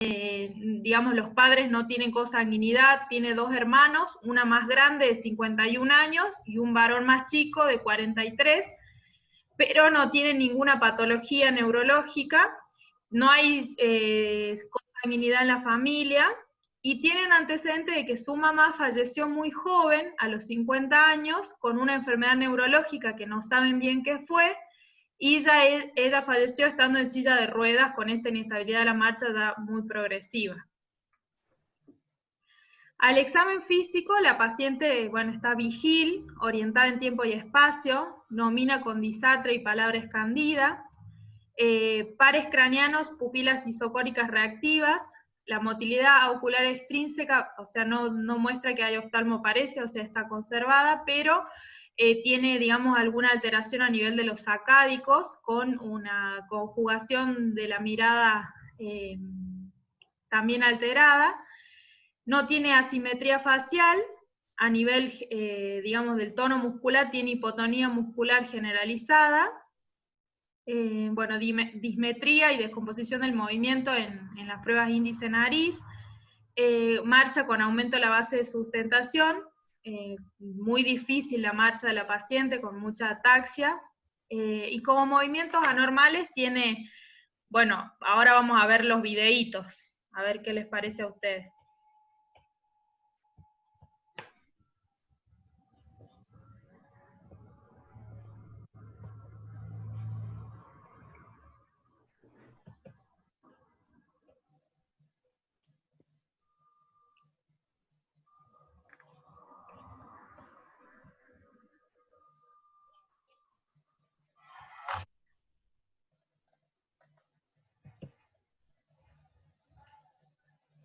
digamos, los padres no tienen consanguinidad, tiene dos hermanos, una más grande de 51 años y un varón más chico de 43, pero no tiene ninguna patología neurológica, no hay consanguinidad en la familia, y tienen antecedentes de que su mamá falleció muy joven, a los 50 años, con una enfermedad neurológica que no saben bien qué fue, y ella falleció estando en silla de ruedas con esta inestabilidad de la marcha ya muy progresiva. Al examen físico, la paciente, bueno, está vigil, orientada en tiempo y espacio, nomina con disartre y palabra escandida, pares craneanos, pupilas isocóricas reactivas, la motilidad ocular extrínseca, o sea, no muestra que hay oftalmoparesia, o sea, está conservada, pero tiene, digamos, alguna alteración a nivel de los sacádicos, con una conjugación de la mirada también alterada. No tiene asimetría facial, a nivel, digamos, del tono muscular, tiene hipotonía muscular generalizada, bueno, dismetría y descomposición del movimiento en las pruebas índice nariz, marcha con aumento de la base de sustentación, muy difícil la marcha de la paciente, con mucha ataxia, y como movimientos anormales tiene, bueno, ahora vamos a ver los videitos, a ver qué les parece a ustedes.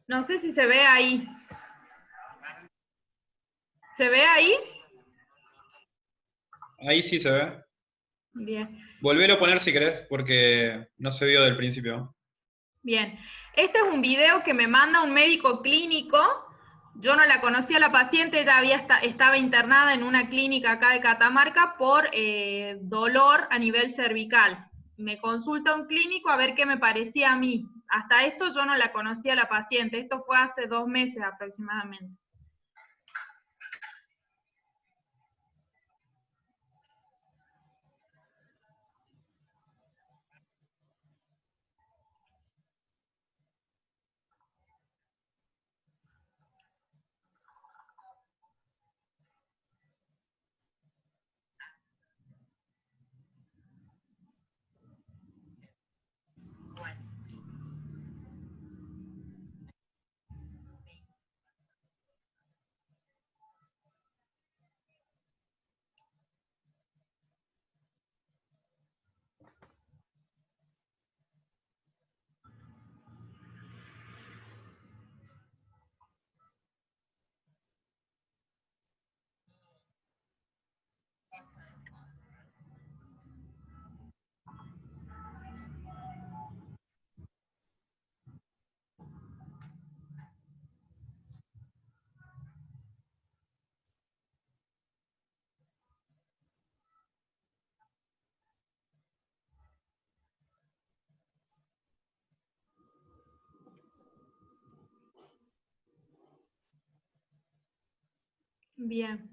No sé si se ve ahí. ¿Se ve ahí? Ahí sí se ve. Bien. Volvelo a poner si querés, porque no se vio del principio. Bien. Este es un video que me manda un médico clínico. Yo no la conocía a la paciente, ella estaba internada en una clínica acá de Catamarca por dolor a nivel cervical. Me consulta un clínico a ver qué me parecía a mí. Hasta esto yo no la conocía a la paciente, esto fue hace 2 meses aproximadamente. Bien.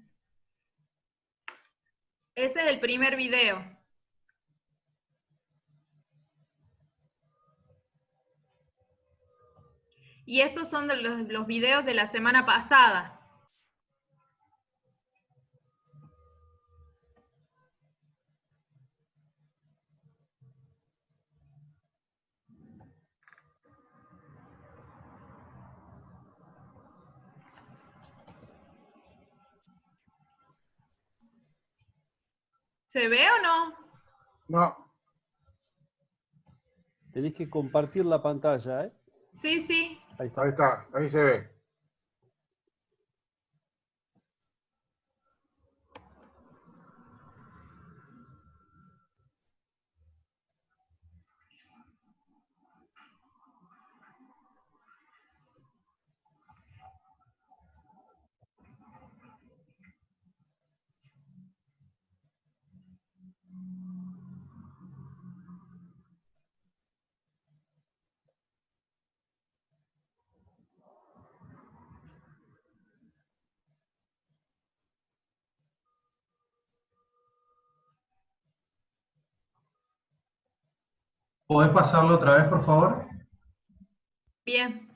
Ese es el primer video. Y estos son de los videos de la semana pasada. ¿Se ve o no? No. Tenés que compartir la pantalla, ¿eh? Sí, sí. Ahí está. Ahí está, ahí se ve. ¿Podés pasarlo otra vez, por favor? Bien.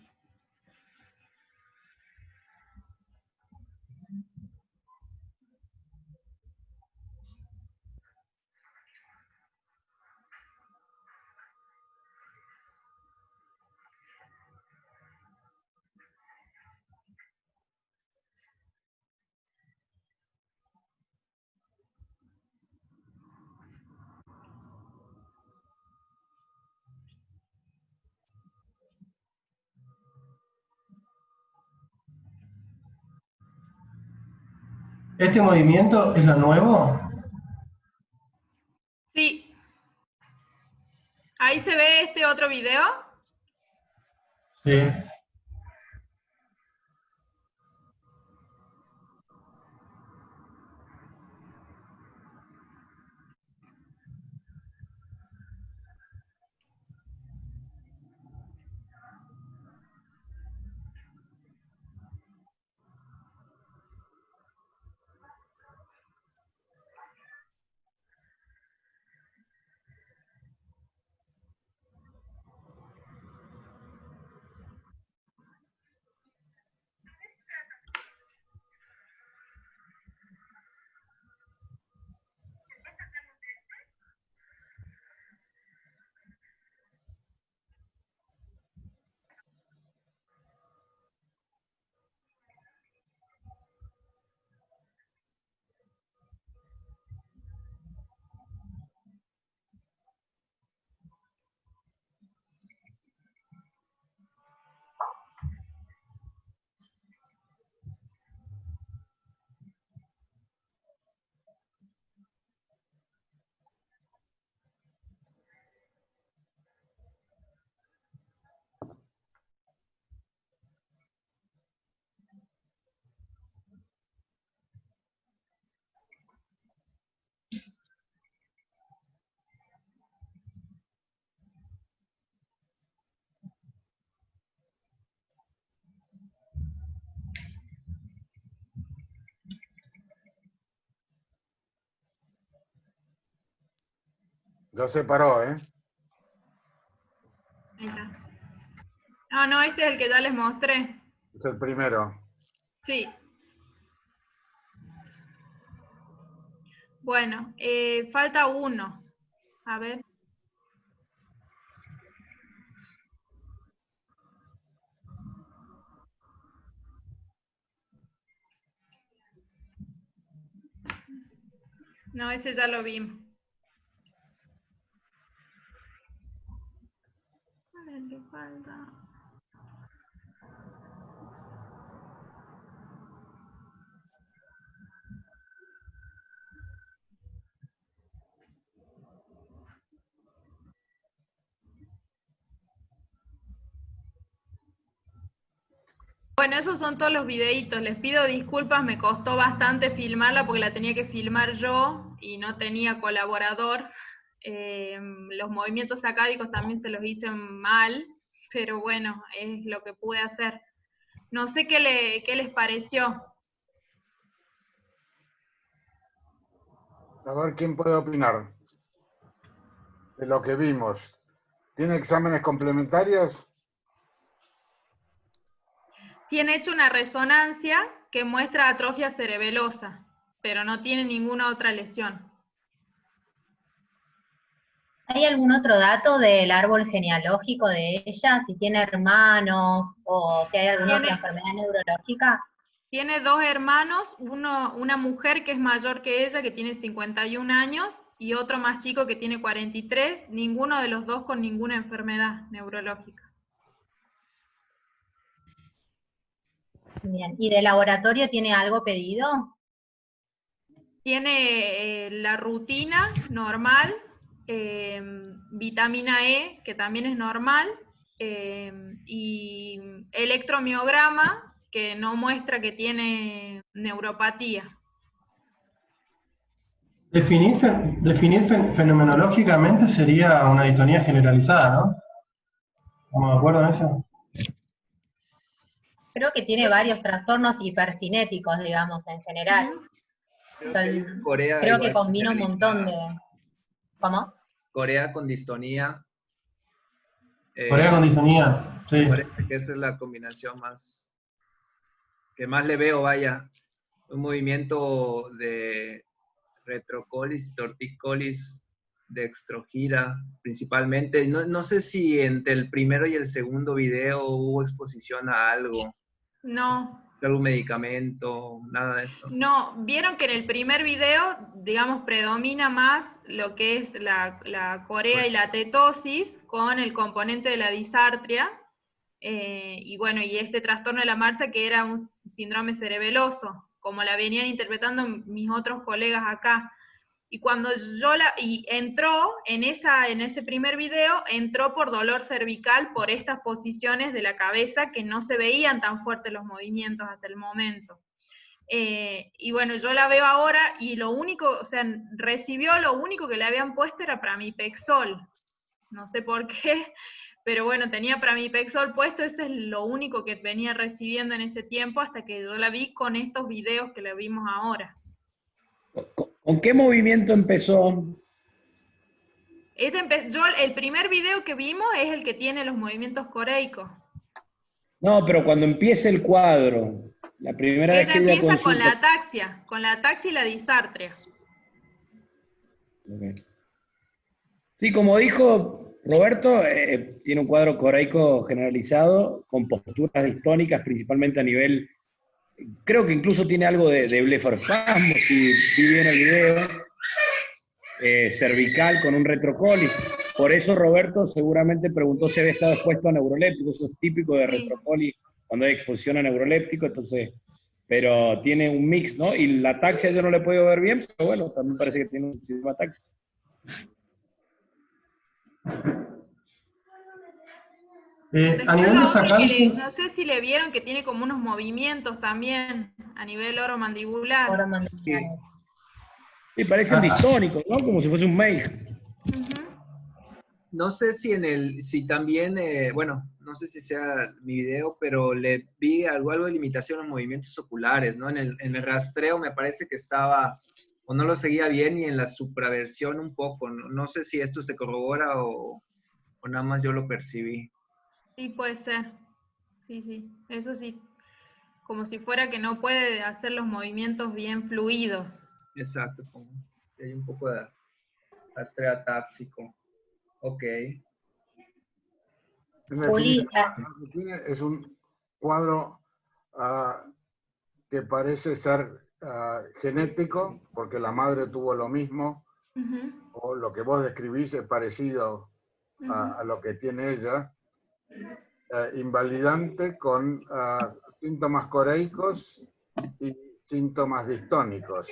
¿Este movimiento es lo nuevo? Sí. Ahí se ve este otro video. Sí. Lo separó, ¿eh? Ahí está. Ah, no, este es el que ya les mostré. Es el primero. Sí. Bueno, falta uno. A ver. No, ese ya lo vimos. A ver qué falta. Bueno, esos son todos los videitos. Les pido disculpas, me costó bastante filmarla porque la tenía que filmar yo y no tenía colaborador. Los movimientos sacádicos también se los hice mal, pero bueno, es lo que pude hacer. No sé qué les pareció. A ver quién puede opinar de lo que vimos. ¿Tiene exámenes complementarios? Tiene hecho una resonancia que muestra atrofia cerebelosa, pero no tiene ninguna otra lesión. ¿Hay algún otro dato del árbol genealógico de ella? Si tiene hermanos o si hay alguna otra enfermedad neurológica. Tiene dos hermanos, una mujer que es mayor que ella, que tiene 51 años, y otro más chico que tiene 43, ninguno de los dos con ninguna enfermedad neurológica. Bien. ¿Y de laboratorio tiene algo pedido? Tiene la rutina normal, vitamina E, que también es normal, y electromiograma, que no muestra que tiene neuropatía. Definir fenomenológicamente sería una distonía generalizada, ¿no? ¿Estamos de acuerdo en eso? Creo que tiene varios trastornos hipercinéticos, digamos, en general. Corea Creo que igual combina un montón de... generalizada. ¿Cómo? Corea con distonía Corea con distonía, sí. Me parece que esa es la combinación que más le veo, vaya. Un movimiento de retrocolis, torticolis, dextrogira, principalmente. No sé si entre el primero y el segundo video hubo exposición a algo. No. ¿Algún medicamento? Nada de esto. No, vieron que en el primer video, digamos, predomina más lo que es la corea y la tetosis con el componente de la disartria, y bueno, y este trastorno de la marcha que era un síndrome cerebeloso, como la venían interpretando mis otros colegas acá. Y cuando entró en ese primer video, entró por dolor cervical, por estas posiciones de la cabeza que no se veían tan fuertes los movimientos hasta el momento. Y bueno, yo la veo ahora y lo único, o sea, lo único que le habían puesto era pramipexol. No sé por qué, pero bueno, tenía pramipexol puesto, ese es lo único que venía recibiendo en este tiempo hasta que yo la vi con estos videos que la vimos ahora. ¿Con qué movimiento empezó? El primer video que vimos es el que tiene los movimientos coreicos. No, pero cuando empieza el cuadro, la primera vez que ella empieza consulta... con la ataxia y la disartria. Okay. Sí, como dijo Roberto, tiene un cuadro coreico generalizado, con posturas distónicas, principalmente a nivel... Creo que incluso tiene algo de blefarospasmo, si vi bien el video, cervical con un retrocolis. Por eso Roberto seguramente preguntó si había estado expuesto a neuroléptico, eso es típico de retrocolis cuando hay exposición a neuroléptico, entonces, pero tiene un mix, ¿no? Y la ataxia yo no le he podido ver bien, pero bueno, también parece que tiene un sistema ataxia. A nivel de sacante... No sé si le vieron que tiene como unos movimientos también a nivel oromandibular. Sí, parecen distónicos, ¿no? Como si fuese un Meij. No sé si también, bueno, no sé si sea mi video, pero le vi algo de limitación a los movimientos oculares, ¿no? En el rastreo me parece que estaba, o no lo seguía bien, y en la supraversión un poco. No sé si esto se corrobora o nada más yo lo percibí. Sí, puede ser. Sí, eso sí. Como si fuera que no puede hacer los movimientos bien fluidos. Exacto, como hay un poco de rastreo atáxico. Ok. En definitiva, lo que tiene es un cuadro que parece ser genético, porque la madre tuvo lo mismo, o lo que vos describís es parecido a lo que tiene ella, invalidante con síntomas coreicos y síntomas distónicos,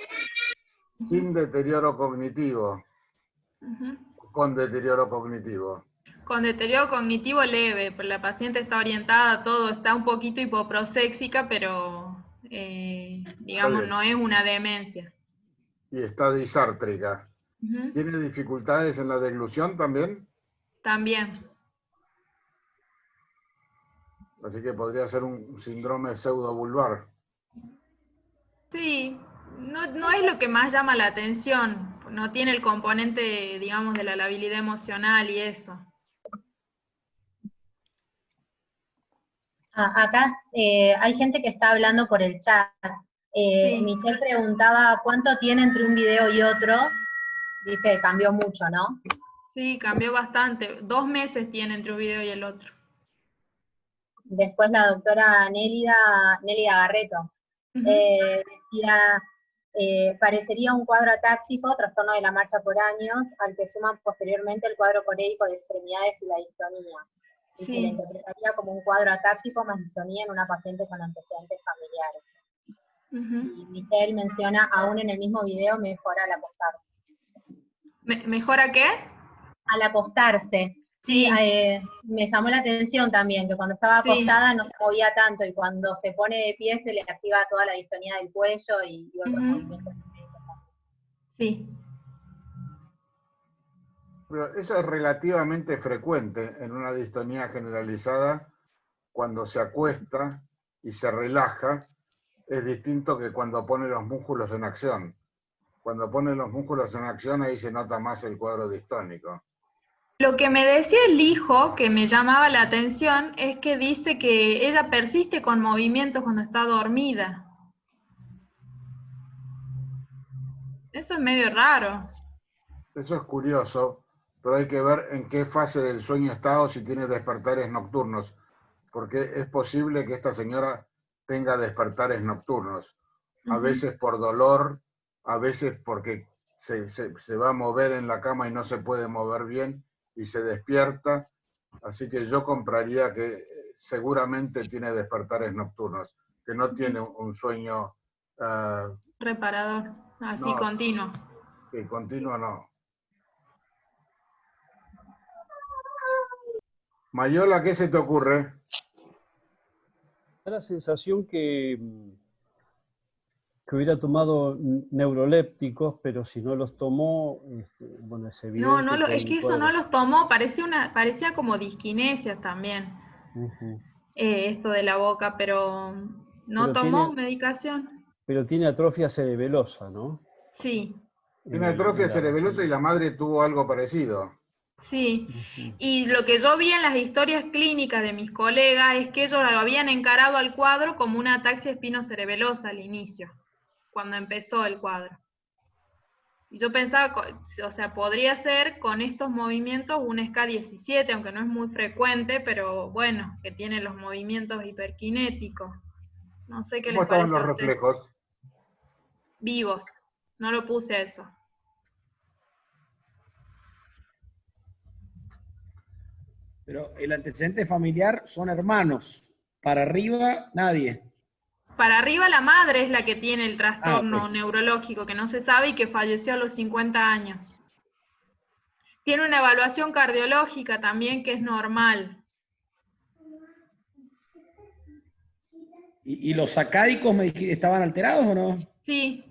sin deterioro cognitivo, con deterioro cognitivo. Con deterioro cognitivo leve, pero la paciente está orientada a todo, está un poquito hipoproséxica, pero digamos no es una demencia. Y está disártrica. ¿Tiene dificultades en la deglución también? También. Así que podría ser un síndrome pseudovulvar. Sí, no es lo que más llama la atención, no tiene el componente, digamos, de la labilidad emocional y eso. Acá hay gente que está hablando por el chat. Sí. Michelle preguntaba cuánto tiene entre un video y otro. Dice que cambió mucho, ¿no? Sí, cambió bastante. 2 meses tiene entre un video y el otro. Después la doctora Nélida Garreto decía, parecería un cuadro atáxico, trastorno de la marcha por años, al que suman posteriormente el cuadro coreico de extremidades y la distonía. Y se le interpretaría como un cuadro atáxico más distonía en una paciente con antecedentes familiares. Y Michelle menciona, aún en el mismo video, mejora al acostarse. ¿Mejora qué? Al acostarse. Sí, me llamó la atención también, que cuando estaba acostada no se movía tanto, y cuando se pone de pie se le activa toda la distonía del cuello y otros movimientos. Sí. Pero eso es relativamente frecuente en una distonía generalizada. Cuando se acuesta y se relaja, es distinto que cuando pone los músculos en acción. Cuando pone los músculos en acción, ahí se nota más el cuadro distónico. Lo que me decía el hijo, que me llamaba la atención, es que dice que ella persiste con movimientos cuando está dormida. Eso es medio raro. Eso es curioso, pero hay que ver en qué fase del sueño está o si tiene despertares nocturnos, porque es posible que esta señora tenga despertares nocturnos, a veces por dolor, a veces porque se va a mover en la cama y no se puede mover bien y se despierta, así que yo compraría que seguramente tiene despertares nocturnos, que no tiene un sueño Reparador, así no, continuo. que continuo no. Mayola, ¿qué se te ocurre? Da la sensación que hubiera tomado neurolépticos, pero si no los tomó, bueno, es No, evidente que hay es un que eso no cuadro. los tomó, parecía como disquinesia también, esto de la boca, pero no Pero tomó tiene, medicación. pero tiene atrofia cerebelosa, ¿no? Sí, Tiene En atrofia la cerebelosa y región. la madre tuvo algo parecido. sí. Y lo que yo vi en las historias clínicas de mis colegas es que ellos habían encarado al cuadro como una ataxia espinocerebelosa al inicio, cuando empezó el cuadro. Y yo pensaba, o sea, podría ser con estos movimientos un SK17, aunque no es muy frecuente, pero bueno, que tiene los movimientos hiperkinéticos. No sé qué ¿Cómo les estaban parece los a ustedes. reflejos? Vivos, no lo puse a eso. Pero el antecedente familiar son hermanos. Para arriba, nadie. Para arriba la madre es la que tiene el Ah, trastorno ok. neurológico que no se sabe y que falleció a los 50 años. Tiene una evaluación cardiológica también que es normal. ¿Y los sacádicos me dijiste, estaban alterados o no? Sí,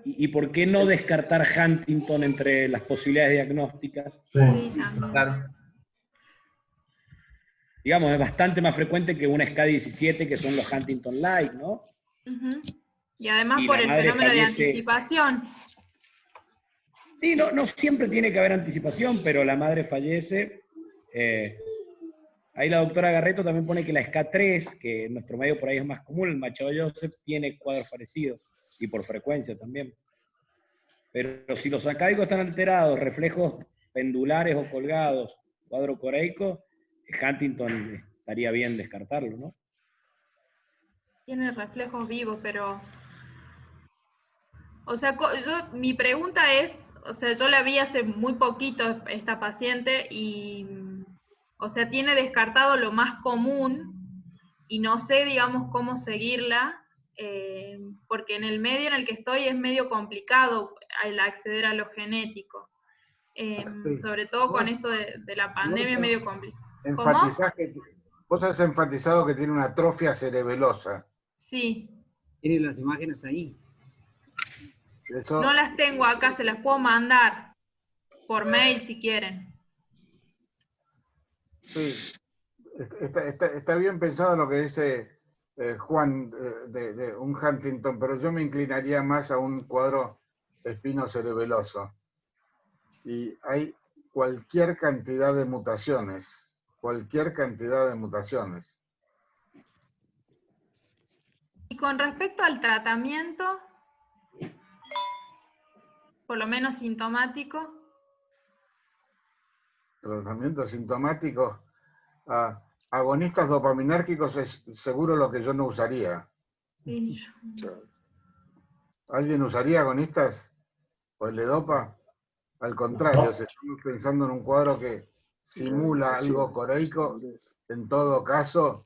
¿Y por qué no descartar Huntington entre las posibilidades diagnósticas? Sí. sí, también. Claro. Digamos, es bastante más frecuente que un SK17, que son los Huntington-like, ¿no? Y además Y por la el madre fenómeno de fallece. anticipación. Sí, no siempre tiene que haber anticipación, pero la madre fallece. Ahí la doctora Garreto también pone que la SK3, que en nuestro medio por ahí es más común, el Machado Joseph, tiene cuadros parecidos, y por frecuencia también. Pero si los sacádicos están alterados, reflejos pendulares o colgados, cuadro coreico, Huntington estaría bien descartarlo, ¿no? Tiene reflejos vivos, pero... O sea, mi pregunta es, o sea, yo la vi hace muy poquito esta paciente y, o sea, tiene descartado lo más común y no sé, digamos, cómo seguirla, porque en el medio en el que estoy es medio complicado el acceder a lo genético. Sí. Sobre todo con Vos, esto de la vos pandemia es medio complicado. ¿Cómo? enfatizás vos has enfatizado que tiene una atrofia cerebelosa. Sí. Tiene las imágenes ahí. Eso, No las tengo acá, se las puedo mandar por mail si quieren. sí, está bien pensado lo que dice Juan de un Huntington, pero yo me inclinaría más a un cuadro espinocerebeloso. Y hay cualquier cantidad de mutaciones, cualquier cantidad de mutaciones. Y con respecto al tratamiento, por lo menos sintomático. Tratamiento sintomático, agonistas dopaminérgicos es seguro lo que yo no usaría. Sí. ¿Alguien usaría agonistas o el ledopa? Al contrario, si estamos pensando en un cuadro que simula algo coreico, en todo caso,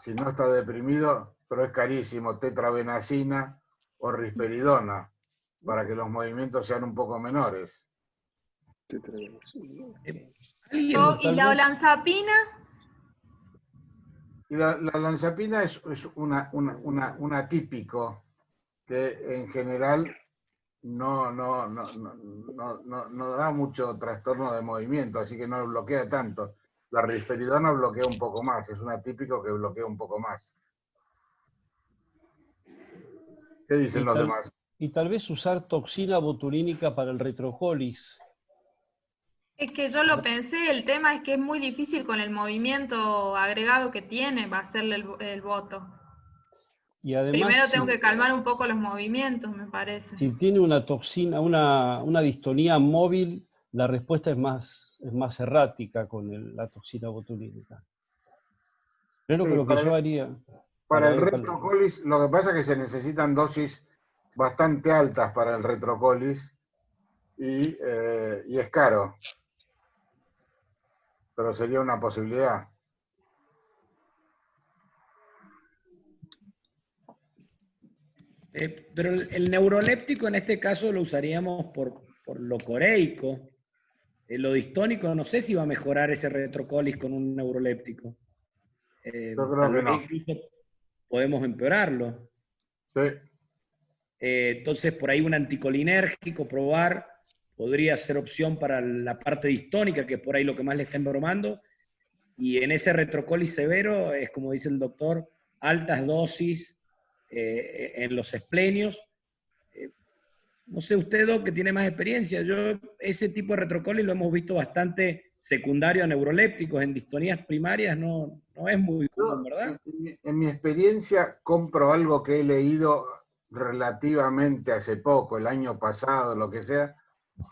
si no está deprimido, pero es carísimo, tetrabenazina o risperidona, para que los movimientos sean un poco menores. ¿Y la olanzapina? Y la olanzapina es un atípico que en general no da mucho trastorno de movimiento, así que no bloquea tanto. La risperidona bloquea un poco más, es un atípico que bloquea un poco más. ¿Qué dicen los demás? Y tal vez usar toxina botulínica para el retrocólis. Es que yo lo pensé, el tema es que es muy difícil con el movimiento agregado que tiene para hacerle el voto. Y además, Primero tengo que calmar un poco los movimientos, me parece. si tiene una toxina, una distonía móvil, la respuesta es más errática con la toxina botulínica. Creo Sí, que lo que yo haría... Para el retrocolis, lo que pasa es que se necesitan dosis bastante altas para el retrocolis y es caro. Pero sería una posibilidad. Pero el neuroléptico en este caso lo usaríamos por lo coreico. Lo distónico, no sé si va a mejorar ese retrocolis con un neuroléptico. Yo creo que no. Incluso podemos empeorarlo. Sí. Entonces, por ahí un anticolinérgico, probar, podría ser opción para la parte distónica, que es por ahí lo que más le está embromando. Y en ese retrocolis severo, es como dice el doctor, altas dosis en los esplenios. No sé, usted, Doc, que tiene más experiencia, ese tipo de retrocolis lo hemos visto bastante secundario a neurolépticos, en distonías primarias no es muy común, ¿verdad? En mi experiencia, compro algo que he leído relativamente hace poco, el año pasado, lo que sea,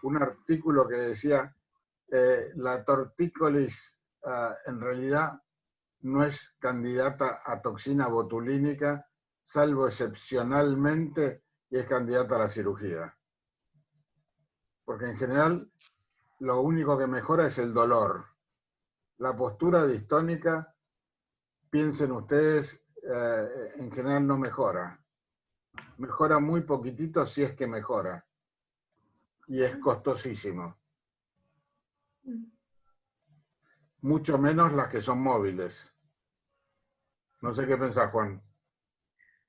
un artículo que decía la tortícolis en realidad no es candidata a toxina botulínica, salvo excepcionalmente, y es candidata a la cirugía. Porque en general lo único que mejora es el dolor. La postura distónica, piensen ustedes, en general no mejora. Mejora muy poquitito si es que mejora. Y es costosísimo. Mucho menos las que son móviles. No sé qué pensás, Juan.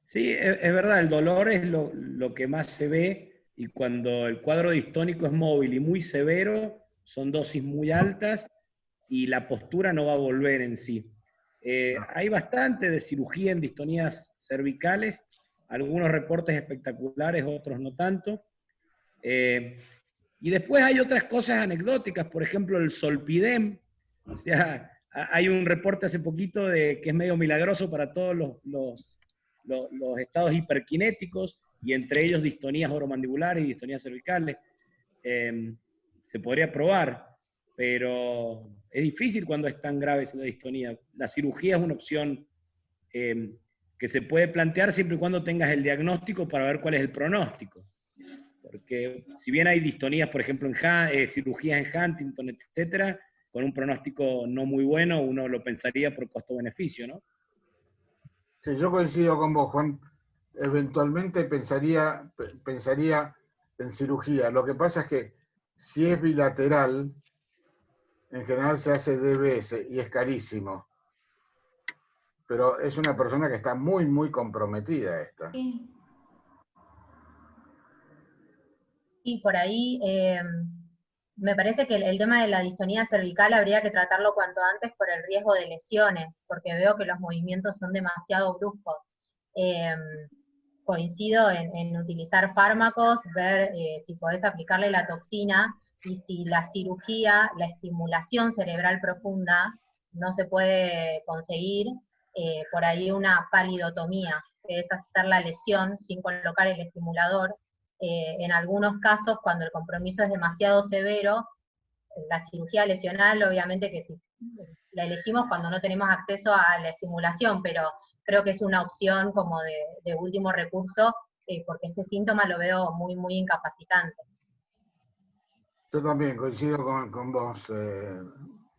Sí, es verdad, el dolor es lo que más se ve, y cuando el cuadro distónico es móvil y muy severo, son dosis muy altas y la postura no va a volver en sí. Hay bastante de cirugía en distonías cervicales, algunos reportes espectaculares, otros no tanto. Y después hay otras cosas anecdóticas, por ejemplo el Zolpidem. O sea, hay un reporte hace poquito de que es medio milagroso para todos los estados hiperkinéticos, y entre ellos distonías oromandibulares y distonías cervicales. Se podría probar, pero es difícil cuando es tan grave la distonía. La cirugía es una opción que se puede plantear siempre y cuando tengas el diagnóstico para ver cuál es el pronóstico. Porque si bien hay distonías, por ejemplo, cirugías en Huntington, etcétera, con un pronóstico no muy bueno, uno lo pensaría por costo-beneficio, ¿no? Sí, yo coincido con vos, Juan. Eventualmente pensaría en cirugía. Lo que pasa es que si es bilateral, en general se hace DBS y es carísimo. Pero es una persona que está muy, muy comprometida esta. Sí. Y por ahí me parece que el tema de la distonía cervical habría que tratarlo cuanto antes por el riesgo de lesiones, porque veo que los movimientos son demasiado bruscos. Coincido en utilizar fármacos, ver si podés aplicarle la toxina, y si la cirugía, la estimulación cerebral profunda, no se puede conseguir, por ahí una palidotomía, que es hacer la lesión sin colocar el estimulador. En algunos casos, cuando el compromiso es demasiado severo, la cirugía lesional, obviamente que sí, la elegimos cuando no tenemos acceso a la estimulación, pero creo que es una opción como de último recurso, porque este síntoma lo veo muy, muy incapacitante. Yo también coincido con vos,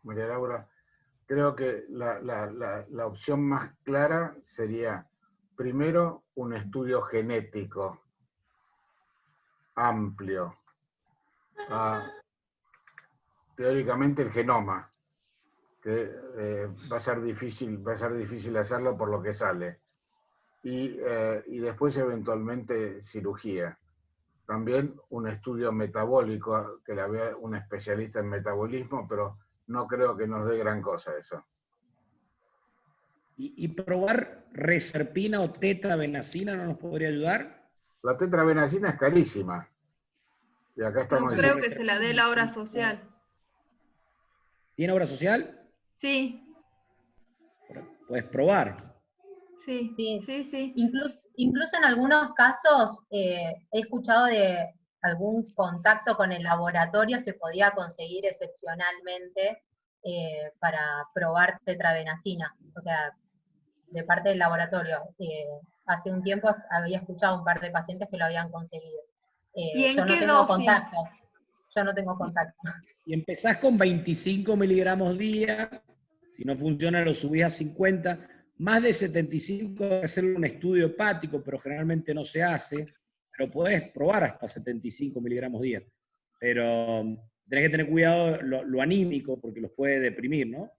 María Laura. Creo que la opción más clara sería, primero, un estudio genético amplio. Teóricamente el genoma, que va a ser difícil hacerlo por lo que sale. Y después eventualmente cirugía. También un estudio metabólico, que la vea un especialista en metabolismo, pero no creo que nos dé gran cosa eso. ¿Y probar reserpina o tetrabenazina no nos podría ayudar? La tetrabenazina es carísima. Y acá No estamos creo diciendo... que se la dé la obra social. ¿Tiene obra social? Sí, Puedes probar. sí, Sí. sí, sí. Incluso en algunos casos he escuchado de algún contacto con el laboratorio se podía conseguir excepcionalmente para probar tetrabenazina, o sea, de parte del laboratorio. Hace un tiempo había escuchado un par de pacientes que lo habían conseguido. ¿Y en Yo no qué tengo dosis? contacto. Yo no tengo contacto. Y empezás con 25 miligramos día, si no funciona lo subís a 50, más de 75 hay que hacerle un estudio hepático, pero generalmente no se hace, pero podés probar hasta 75 miligramos día. Pero tenés que tener cuidado lo anímico, porque los puede deprimir, ¿no?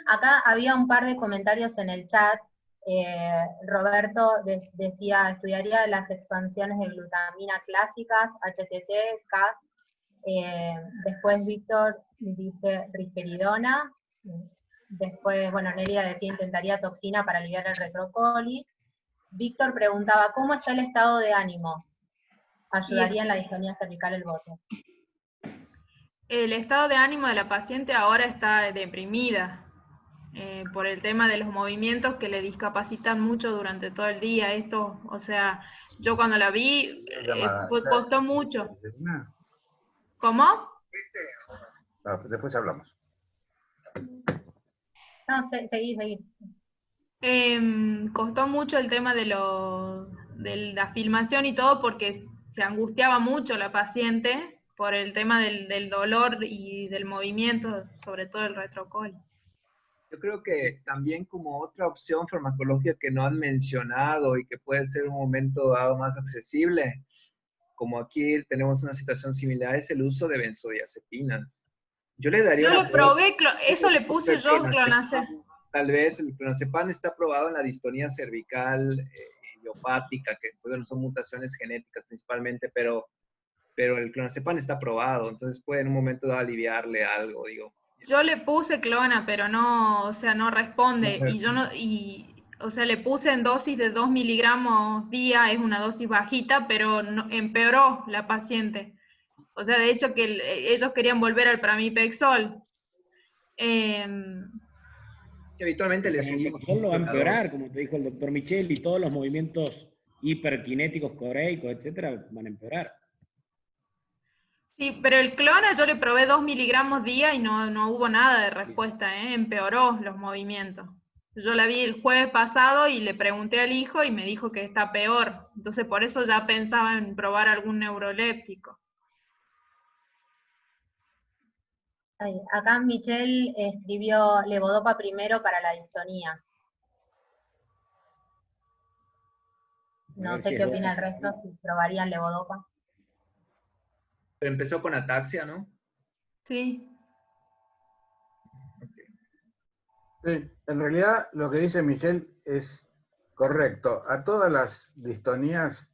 Acá había un par de comentarios en el chat. Roberto decía, estudiaría las expansiones de glutamina clásicas, HTT, SCAS. Después Víctor dice risperidona. Después, bueno, Nelia decía, intentaría toxina para aliviar el retrocoli. Víctor preguntaba, ¿cómo está el estado de ánimo? ¿Ayudaría en la distonía cervical el bote? El estado de ánimo de la paciente ahora está deprimida por el tema de los movimientos que le discapacitan mucho durante todo el día. Esto, o sea, yo cuando la vi, costó mucho. ¿Cómo? Después hablamos. No, seguí. Costó mucho el tema de la filmación y todo porque se angustiaba mucho la paciente por el tema del dolor y del movimiento, sobre todo el retrocol. Yo creo que también como otra opción farmacológica que no han mencionado y que puede ser un momento dado más accesible, como aquí tenemos una situación similar, es el uso de benzodiazepinas. Yo le daría Yo lo probé, eso le puse yo clonazepam. Tal vez el clonazepam está probado en la distonía cervical idiopática, que bueno, son mutaciones genéticas principalmente, pero el clonazepam está probado, entonces puede en un momento dado aliviarle algo, digo. Yo le puse clona, pero no, o sea, no responde, o sea, le puse en dosis de 2 miligramos día, es una dosis bajita, pero no, empeoró la paciente. O sea, de hecho que ellos querían volver al pramipexol. Habitualmente le seguimos. Solo va a empeorar, como te dijo el doctor Michel, y todos los movimientos hiperkinéticos, coreicos, etcétera, van a empeorar. Sí, pero el clona yo le probé 2 miligramos día y no hubo nada de respuesta, empeoró los movimientos. Yo la vi el jueves pasado y le pregunté al hijo y me dijo que está peor. Entonces por eso ya pensaba en probar algún neuroléptico. Acá Michelle escribió levodopa primero para la distonía. No sé qué opina el resto, si probarían levodopa. Pero empezó con ataxia, ¿no? Sí. Sí, en realidad lo que dice Michelle es correcto. A todas las distonías,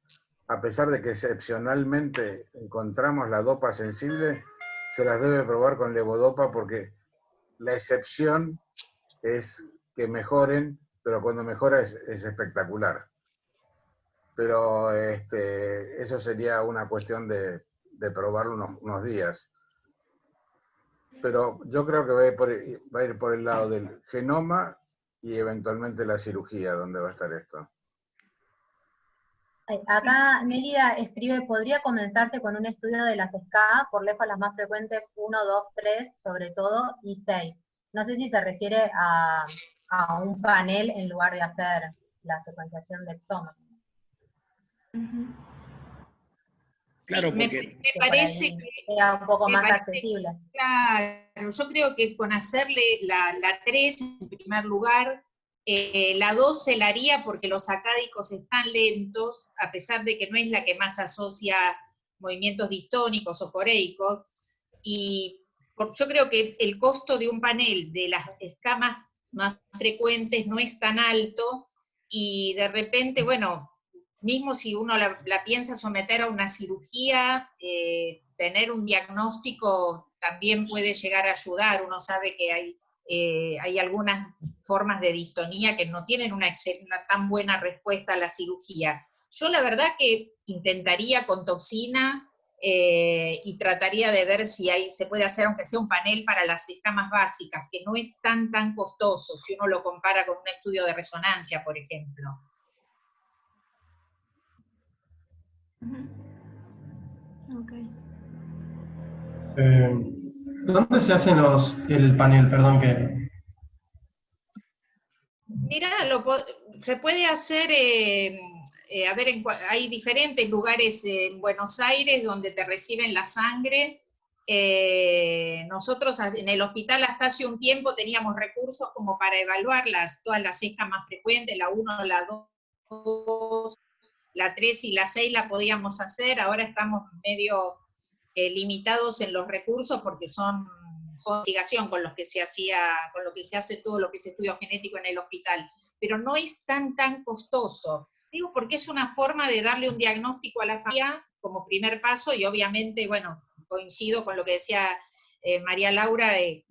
a pesar de que excepcionalmente encontramos la dopa sensible, se las debe probar con levodopa porque la excepción es que mejoren, pero cuando mejora es espectacular. Pero eso sería una cuestión de probarlo unos días. Pero yo creo que va a ir por el lado del genoma y eventualmente la cirugía, donde va a estar esto. Acá Nélida escribe, ¿podría comenzarse con un estudio de las SCA? Por lejos las más frecuentes 1, 2, 3 sobre todo, y 6. No sé si se refiere a un panel en lugar de hacer la secuenciación de exoma. Claro, sí, porque me parece que sea un poco más accesible. Claro, yo creo que con hacerle la 3 en primer lugar, la 2 se la haría porque los acádicos están lentos, a pesar de que no es la que más asocia movimientos distónicos o coreicos, y yo creo que el costo de un panel de las escamas más frecuentes no es tan alto, y de repente, bueno, mismo si uno la piensa someter a una cirugía, tener un diagnóstico también puede llegar a ayudar. Uno sabe que hay algunas formas de distonía que no tienen una tan buena respuesta a la cirugía. Yo la verdad que intentaría con toxina y trataría de ver si se puede hacer, aunque sea un panel para las escamas básicas, que no es tan costoso si uno lo compara con un estudio de resonancia, por ejemplo. Okay. ¿Dónde se hacen el panel? Perdón que... Mira, se puede hacer, a ver, hay diferentes lugares en Buenos Aires donde te reciben la sangre. Nosotros en el hospital hasta hace un tiempo teníamos recursos como para evaluar todas las escamas frecuentes, la 1, la 2, la 3 y la 6 la podíamos hacer. Ahora estamos medio limitados en los recursos porque son investigación con lo que se hace todo lo que es estudio genético en el hospital, pero no es tan costoso. Digo, porque es una forma de darle un diagnóstico a la familia como primer paso, y obviamente, bueno, coincido con lo que decía María Laura, que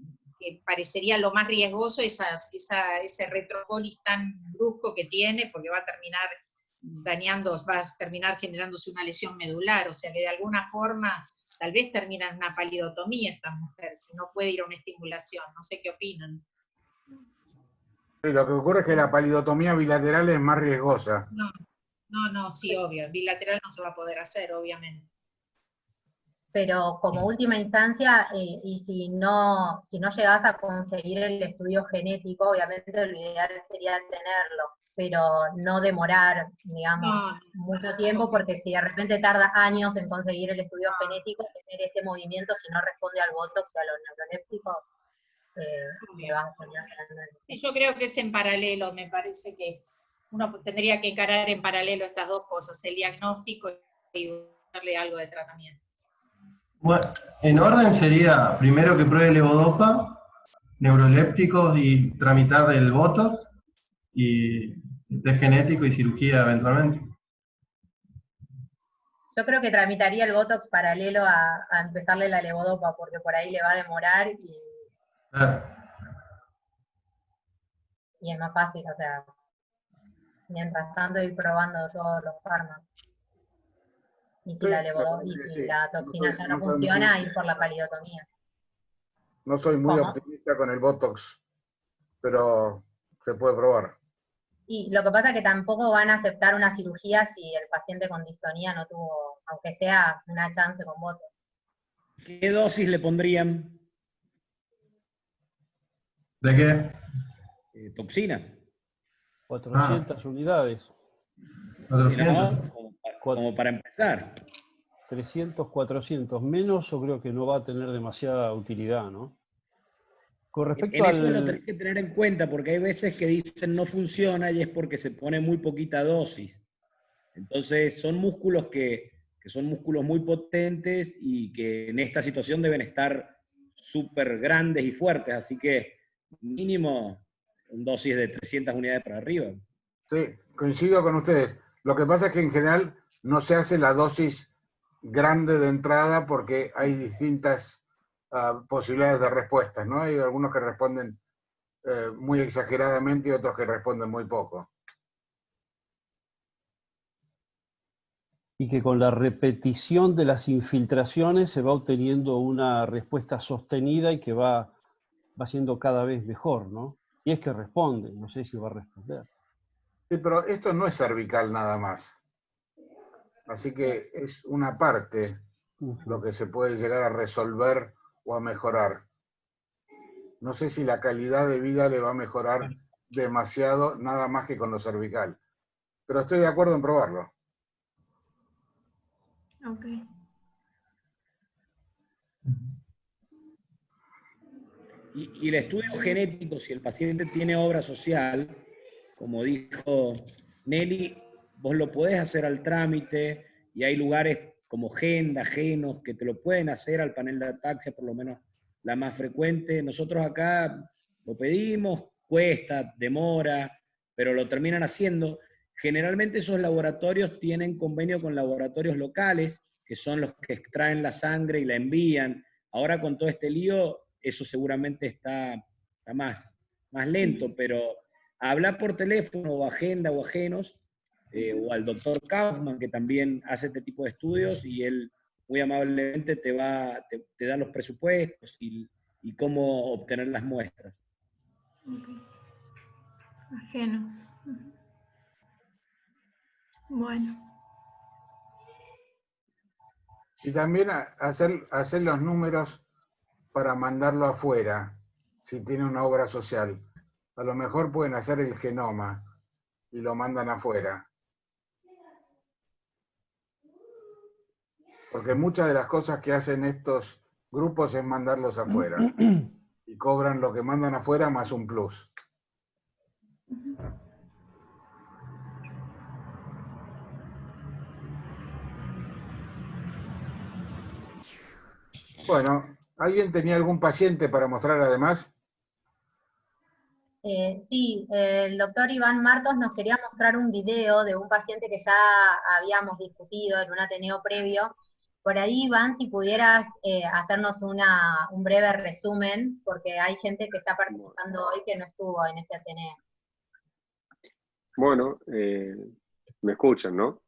parecería lo más riesgoso ese retrocolis tan brusco que tiene, porque va a terminar generándose una lesión medular, o sea que de alguna forma tal vez termina en una palidotomía esta mujer, si no puede ir a una estimulación. No sé qué opinan. Sí, lo que ocurre es que la palidotomía bilateral es más riesgosa. No, sí, obvio. Bilateral no se va a poder hacer, obviamente. Pero como última instancia, y si no llegás a conseguir el estudio genético, obviamente lo ideal sería tenerlo, pero no demorar, digamos, mucho tiempo, porque si de repente tarda años en conseguir el estudio genético, tener ese movimiento, si no responde al botox y a los neurolépticos, le vas a terminar generando. Sí, yo creo que es en paralelo, me parece que uno tendría que encarar en paralelo estas dos cosas, el diagnóstico y darle algo de tratamiento. Bueno, en orden sería primero que pruebe levodopa, neurolépticos y tramitar el botox y test genético y cirugía eventualmente. Yo creo que tramitaría el botox paralelo a empezarle la levodopa, porque por ahí le va a demorar Claro. y es más fácil, o sea, mientras tanto ir probando todos los fármacos. Y si, la toxina ya no funciona, ir por la palidotomía. No soy muy optimista con el botox, pero se puede probar. Y lo que pasa es que tampoco van a aceptar una cirugía si el paciente con distonía no tuvo, aunque sea una chance con botox. ¿Qué dosis le pondrían? ¿De qué? Toxina. 400 unidades. 400. Como para empezar. 300, 400. Menos yo creo que no va a tener demasiada utilidad, ¿no? Con respecto en eso lo tenés que tener en cuenta, porque hay veces que dicen no funciona y es porque se pone muy poquita dosis. Entonces son músculos que son músculos muy potentes y que en esta situación deben estar súper grandes y fuertes, así que mínimo un dosis de 300 unidades para arriba. Sí, coincido con ustedes. Lo que pasa es que en general no se hace la dosis grande de entrada porque hay distintas posibilidades de respuestas, ¿no? Hay algunos que responden muy exageradamente y otros que responden muy poco. Y que con la repetición de las infiltraciones se va obteniendo una respuesta sostenida y que va siendo cada vez mejor, ¿no? Y es que responde, no sé si va a responder. Sí, pero esto no es cervical nada más. Así que es una parte lo que se puede llegar a resolver o a mejorar. No sé si la calidad de vida le va a mejorar demasiado, nada más que con lo cervical. Pero estoy de acuerdo en probarlo. Ok. Y el estudio genético, si el paciente tiene obra social, como dijo Nelly, vos lo podés hacer al trámite y hay lugares como Genda, Genos, que te lo pueden hacer al panel de ataxia, por lo menos la más frecuente. Nosotros acá lo pedimos, cuesta, demora, pero lo terminan haciendo. Generalmente esos laboratorios tienen convenio con laboratorios locales, que son los que extraen la sangre y la envían. Ahora con todo este lío, eso seguramente está más lento, pero hablar por teléfono o agenda o ajenos o al doctor Kaufman, que también hace este tipo de estudios, y él muy amablemente te da los presupuestos y cómo obtener las muestras. Okay. Ajenos. Bueno. Y también hacer los números para mandarlo afuera, si tiene una obra social. A lo mejor pueden hacer el genoma y lo mandan afuera. Porque muchas de las cosas que hacen estos grupos es mandarlos afuera. Y cobran lo que mandan afuera más un plus. Bueno, ¿alguien tenía algún paciente para mostrar además? Sí, el doctor Iván Martos nos quería mostrar un video de un paciente que ya habíamos discutido en un Ateneo previo. Por ahí, Iván, si pudieras hacernos un breve resumen, porque hay gente que está participando hoy que no estuvo en este Ateneo. Bueno, me escuchan, ¿no?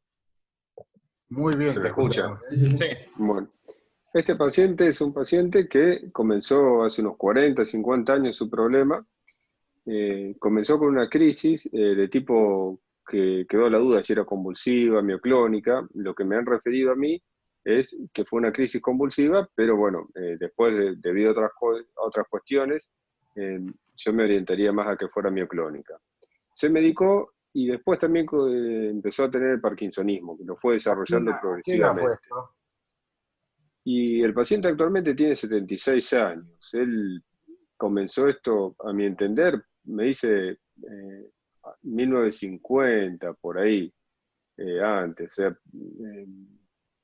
Muy bien, ¿Se te me escucha? escuchamos. Sí. Bueno, este paciente es un paciente que comenzó hace unos 40, 50 años su problema. Comenzó con una crisis de tipo que quedó la duda si era convulsiva, mioclónica. Lo que me han referido a mí es que fue una crisis convulsiva, pero bueno, después, debido a otras cuestiones, yo me orientaría más a que fuera mioclónica. Se medicó y después también empezó a tener el parkinsonismo, que lo fue desarrollando progresivamente. ¿Qué fue esto? Y el paciente actualmente tiene 76 años. Él comenzó esto, a mi entender, me dice 1950, por ahí, antes. O sea,